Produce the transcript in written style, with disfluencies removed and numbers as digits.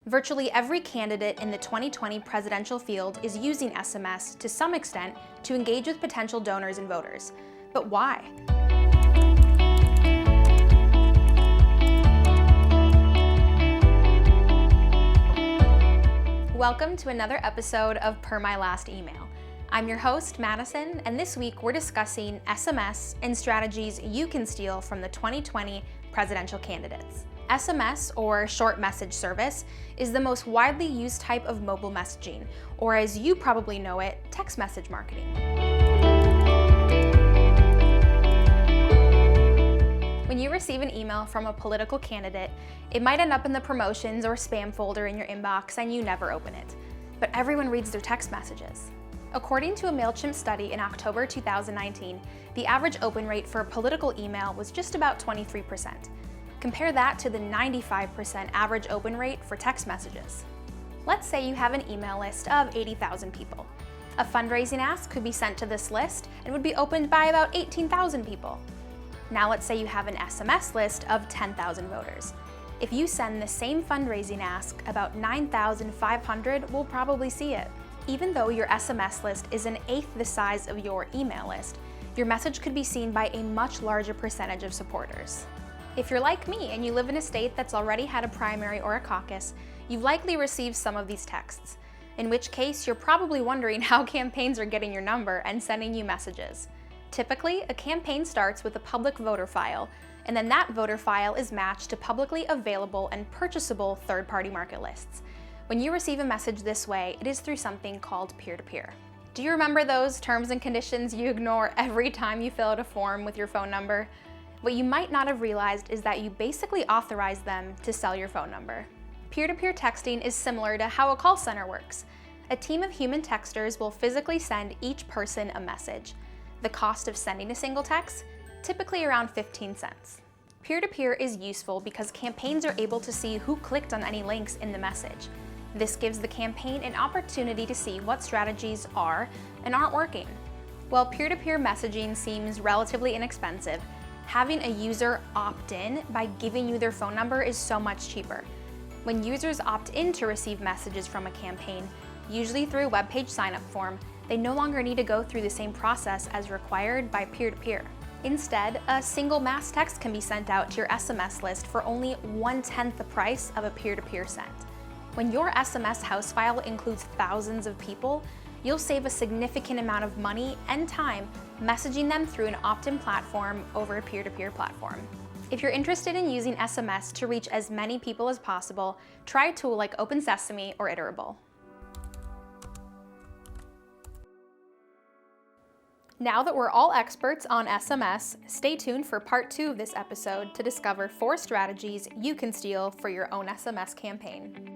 Virtually every candidate in the 2020 presidential field is using SMS to some extent to engage with potential donors and voters. But why? Welcome to another episode of Per My Last Email. I'm your host, Madison, and this week we're discussing SMS and strategies you can steal from the 2020 presidential candidates. SMS, or short message service, is the most widely used type of mobile messaging, or as you probably know it, text message marketing. When you receive an email from a political candidate, it might end up in the promotions or spam folder in your inbox and you never open it. But everyone reads their text messages. According to a MailChimp study in October 2019, the average open rate for a political email was just about 23%. Compare that to the 95% average open rate for text messages. Let's say you have an email list of 80,000 people. A fundraising ask could be sent to this list and would be opened by about 18,000 people. Now let's say you have an SMS list of 10,000 voters. If you send the same fundraising ask, about 9,500 will probably see it. Even though your SMS list is an eighth the size of your email list, your message could be seen by a much larger percentage of supporters. If you're like me and you live in a state that's already had a primary or a caucus, you've likely received some of these texts, in which case you're probably wondering how campaigns are getting your number and sending you messages. Typically, a campaign starts with a public voter file, and then that voter file is matched to publicly available and purchasable third-party market lists. When you receive a message this way, it is through something called peer-to-peer. Do you remember those terms and conditions you ignore every time you fill out a form with your phone number? What you might not have realized is that you basically authorize them to sell your phone number. Peer-to-peer texting is similar to how a call center works. A team of human texters will physically send each person a message. The cost of sending a single text? Typically around 15 cents. Peer-to-peer is useful because campaigns are able to see who clicked on any links in the message. This gives the campaign an opportunity to see what strategies are and aren't working. While peer-to-peer messaging seems relatively inexpensive, having a user opt in by giving you their phone number is so much cheaper. When users opt in to receive messages from a campaign, usually through a web page sign-up form, they no longer need to go through the same process as required by peer-to-peer. Instead, a single mass text can be sent out to your SMS list for only 1/10 the price of a peer-to-peer sent. When your SMS house file includes thousands of people, you'll save a significant amount of money and time messaging them through an opt-in platform over a peer-to-peer platform. If you're interested in using SMS to reach as many people as possible, try a tool like Open Sesame or Iterable. Now that we're all experts on SMS, stay tuned for part 2 of this episode to discover 4 strategies you can steal for your own SMS campaign.